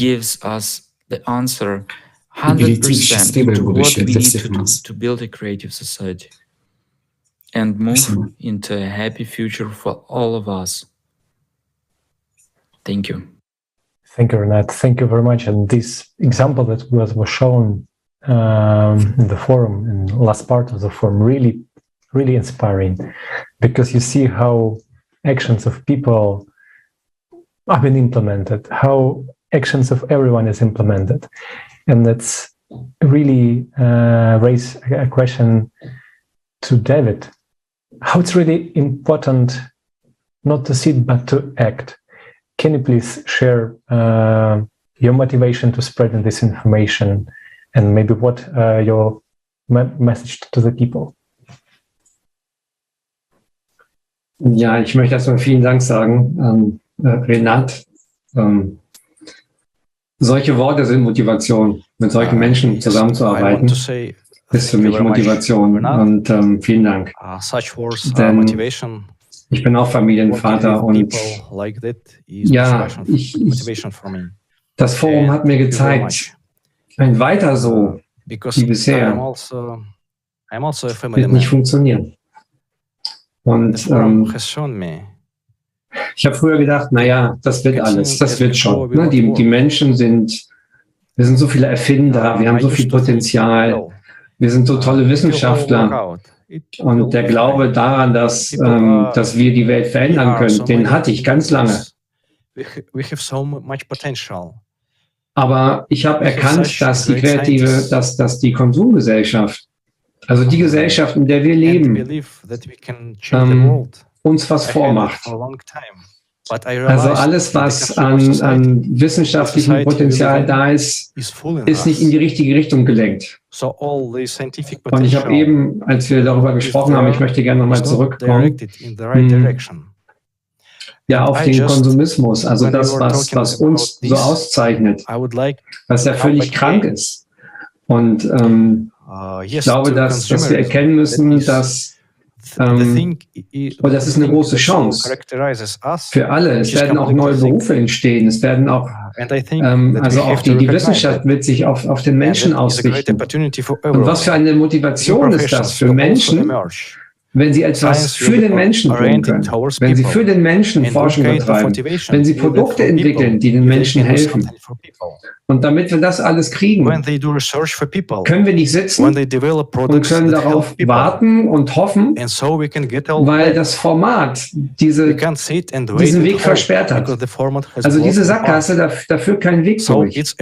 И перейти в счастливое будущее для всех нас. Спасибо. Thank you, Renat. Thank you very much. And this example that was shown in the forum, in the last part of the forum, really inspiring, because you see how actions of people have been implemented, how actions of everyone is implemented. And that's really raise a question to David. How it's really important not to sit but to act. Can you please share your motivation to spreading this information, and maybe what your message to the people? Ja, ich möchte erstmal vielen Dank sagen an Renat. Solche Worte sind Motivation. Mit solchen Menschen zusammenzuarbeiten, ist für mich Motivation. Und vielen Dank. Denn ich bin auch Familienvater und ja, das Forum hat mir gezeigt, ein Weiter so wie bisher wird nicht funktionieren. Und ich habe früher gedacht, naja, das wird alles, das wird schon. Ne? Die Menschen wir sind so viele Erfinder, wir haben so viel Potenzial, wir sind so tolle Wissenschaftler. Und der Glaube daran, dass wir die Welt verändern können, den hatte ich ganz lange. Aber ich habe erkannt, dass die Konsumgesellschaft, also die Gesellschaft, in der wir leben, uns was vormacht. Also alles, was an wissenschaftlichem Potenzial da ist, ist nicht in die richtige Richtung gelenkt. Und ich habe eben, als wir darüber gesprochen haben, ich möchte gerne nochmal zurückkommen, ja, auf den Konsumismus, also das, was uns so auszeichnet, was ja völlig krank ist. Und ich glaube, dass wir erkennen müssen, dass und das ist eine große Chance für alle. Es werden auch neue Berufe entstehen. Es werden auch, also auch die Wissenschaft wird sich auf den Menschen ausrichten. Und was für eine Motivation ist das für Menschen, wenn sie etwas für den Menschen tun können, wenn sie für den Menschen Forschung betreiben, wenn sie Produkte entwickeln, die den Menschen helfen. Und damit wir das alles kriegen, können wir nicht sitzen und können darauf warten und hoffen, weil das Format diesen Weg versperrt hat. Also diese Sackgasse, da führt kein Weg durch.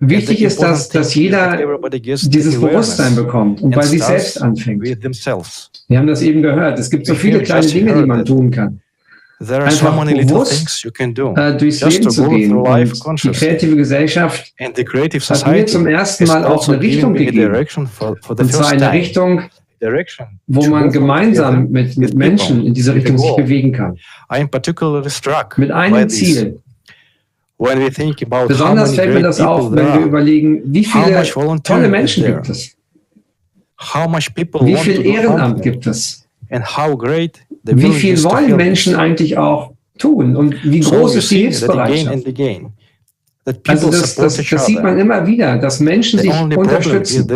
Und wichtig ist, dass jeder dieses Bewusstsein bekommt und bei sich selbst anfängt. Wir haben das eben gehört. Es gibt so viele kleine Dinge, die man tun kann. Einfach bewusst durchs Leben zu gehen. Und die kreative Gesellschaft hat mir zum ersten Mal auch eine Richtung gegeben. Und zwar eine Richtung, wo man gemeinsam mit Menschen in diese Richtung sich bewegen kann. Mit einem Ziel. Besonders fällt mir das auf, wenn wir überlegen, wie viele tolle Menschen gibt es? Wie viel Ehrenamt gibt es? Wie viel wollen Menschen eigentlich auch tun? Und wie groß ist die Hilfsbereitschaft? Also das sieht man immer wieder, dass Menschen sich unterstützen.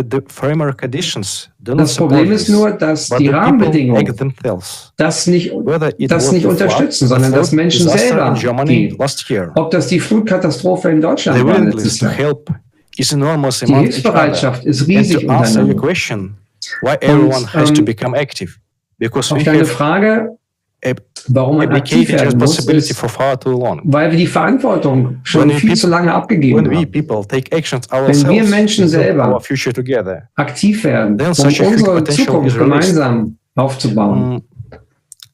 Das Problem ist nur, dass die Rahmenbedingungen das nicht unterstützen, sondern dass Menschen selber gehen. Ob das die Flutkatastrophe in Deutschland war letztes Jahr. Die Hilfsbereitschaft ist riesig untereinander. Und auf deine Frage, warum man aktiv werden muss, ist, weil wir die Verantwortung schon viel zu lange abgegeben haben. Wenn wir Menschen selber aktiv werden, um unsere Zukunft gemeinsam aufzubauen,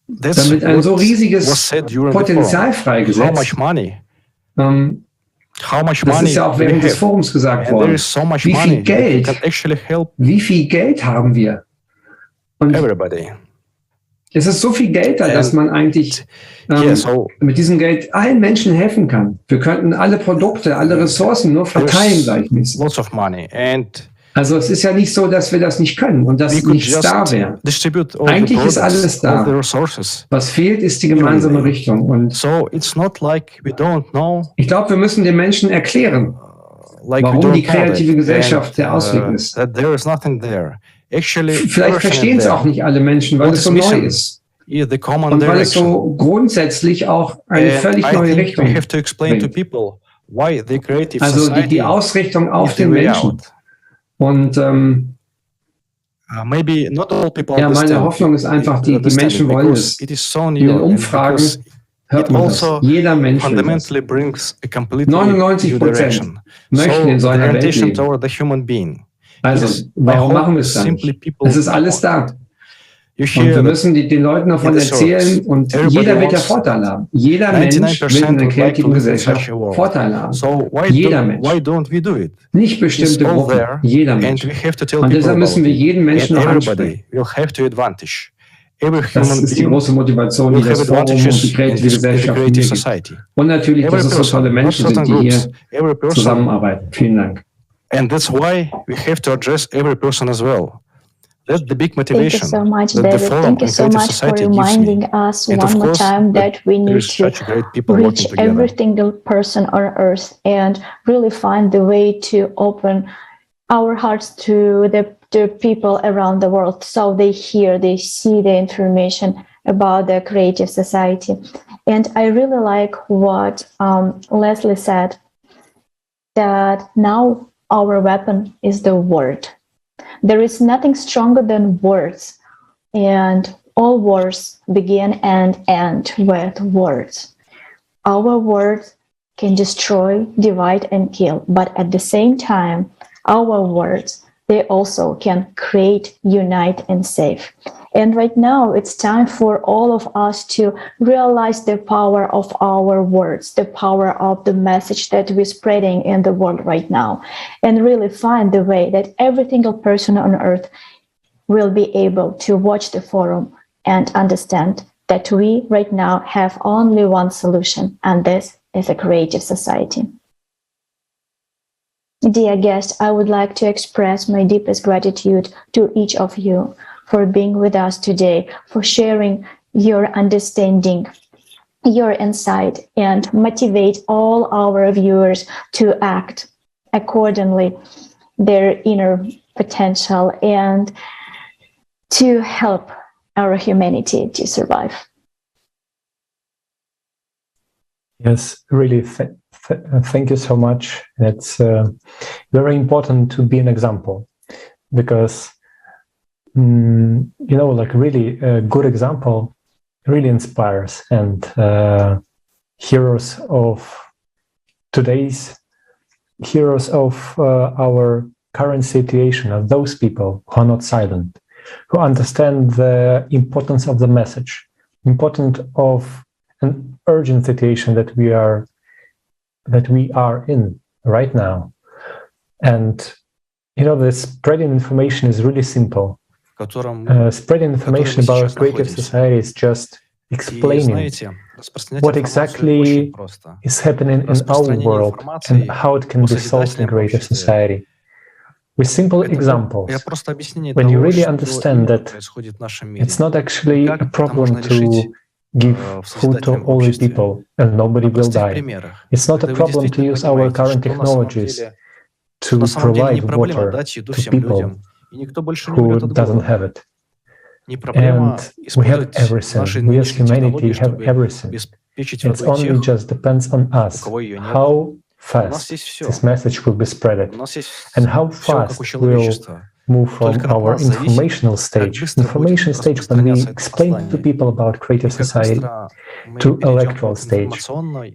dann wird ein so riesiges Potenzial freigesetzt. Das ist ja auch während des Forums gesagt worden. Wie viel Geld haben wir? Und es ist so viel Geld da, dass man eigentlich mit diesem Geld allen Menschen helfen kann. Wir könnten alle Produkte, alle Ressourcen nur verteilen gleichmäßig. Also es ist ja nicht so, dass wir das nicht können und dass nichts da wäre. Eigentlich ist alles da. Was fehlt, ist die gemeinsame Richtung. Und ich glaube, wir müssen den Menschen erklären, warum die kreative Gesellschaft der Ausweg ist. Vielleicht verstehen es auch nicht alle Menschen, weil es so neu ist. Und weil es so grundsätzlich auch eine völlig neue Richtung bringt. Also die Ausrichtung auf den Menschen. Und meine Hoffnung ist einfach, die Menschen wollen es. In den Umfragen hört man das. Jeder Mensch will das. 99% möchten in so einer Welt leben. Also, warum machen wir es dann nicht? Es ist alles da. Und wir müssen den Leuten davon erzählen und jeder wird ja Vorteile haben. Jeder Mensch will in einer kreativen Gesellschaft Vorteile haben. Jeder Mensch. Nicht bestimmte Gruppen. Jeder Mensch. Und deshalb müssen wir jeden Menschen noch ansprechen. Das ist die große Motivation, die das Forum und die kreative Gesellschaft mir gibt. Und natürlich, dass es so tolle Menschen sind, die hier zusammenarbeiten. Vielen Dank. And that's why we have to address every person as well. That's the big motivation. Thank you so much, David. Thank you so much for reminding us one more time that we need to reach every single person on earth and really find the way to open our hearts to the people around the world so they hear, they see the information about the creative society. And I really like what Leslie said, that now our weapon is the word. There is nothing stronger than words, and all wars begin and end with words. our words can destroy, divide, and kill. But at the same time, our words, they also can create, unite, and save. And right now, it's time for all of us to realize the power of our words, the power of the message that we're spreading in the world right now, and really find the way that every single person on earth will be able to watch the forum and understand that we right now have only one solution, and this is a creative society. Dear guests, I would like to express my deepest gratitude to each of you for being with us today, for sharing your understanding, your insight, and motivate all our viewers to act accordingly their inner potential and to help our humanity to survive. Yes, really, thank you so much. It's very important to be an example, because like really a good example really inspires, and heroes of our current situation are those people who are not silent, who understand the importance of the message, importance of an urgent situation that we are in right now. And the spreading information is really simple. Spreading information about creative society is just explaining what exactly is happening in our world and how it can be solved in creative society. With simple examples, when you really understand that it's not actually a problem to give food to all the people and nobody will die. It's not a problem to use our current technologies to provide water to people who doesn't have it. And we have everything. We as humanity have everything. It only just depends on us how fast this message will be spread and how fast we'll move from our information stage when we explain to people about creative society, to electoral stage,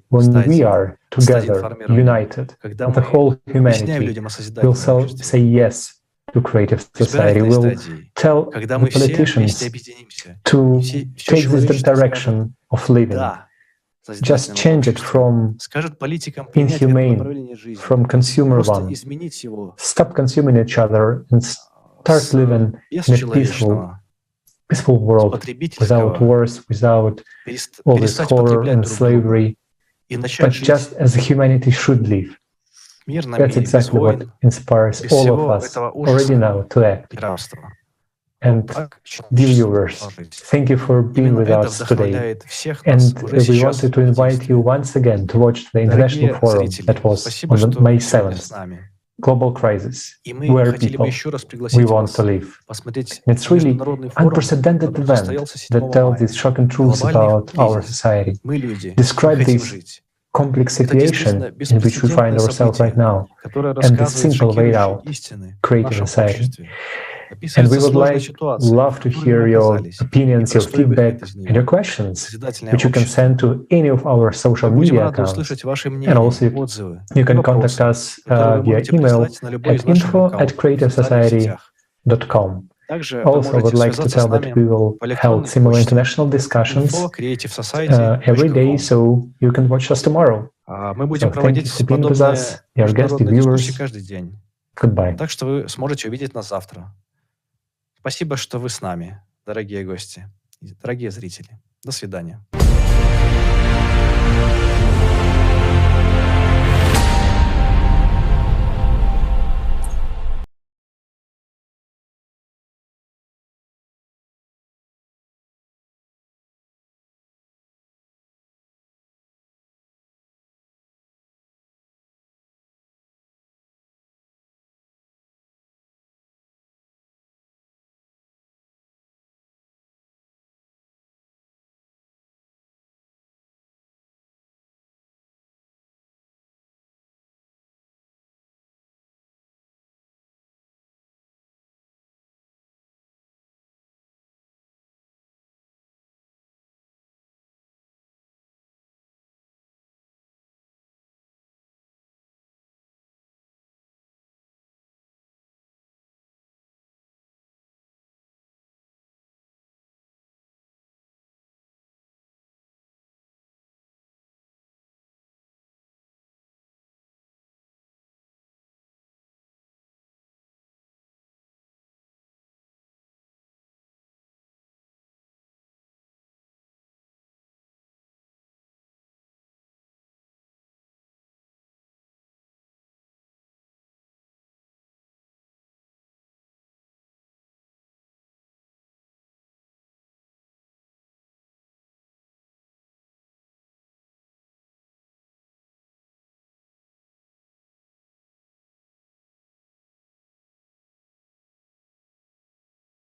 when we are together, united, the whole humanity will say yes to creative society, will tell the politicians to take this direction of living, just change it from inhumane, from consumer one, stop consuming each other and start living in a peaceful world, without wars, without all this horror and slavery, but just as humanity should live. That's exactly what inspires all of us already now to act. And dear viewers, thank you for being with us today. And we wanted to invite you once again to watch the international forum that was on May 7th, Global Crisis, where people we want to live. It's really unprecedented event that tells these shocking truths about our society, describe this complex situation in which we find ourselves right now, and the simple way out, creative society. And we would love to hear your opinions, your feedback, and your questions, which you can send to any of our social media accounts. And also, you can contact us via email at info@creativesociety.com. Also, I would like to tell that we will hold similar international discussions every day, so you can watch us tomorrow. So thank you for being with us, your guests, viewers. Goodbye. Так что вы сможете увидеть нас завтра. Спасибо, что вы с нами, дорогие гости, дорогие зрители. До свидания.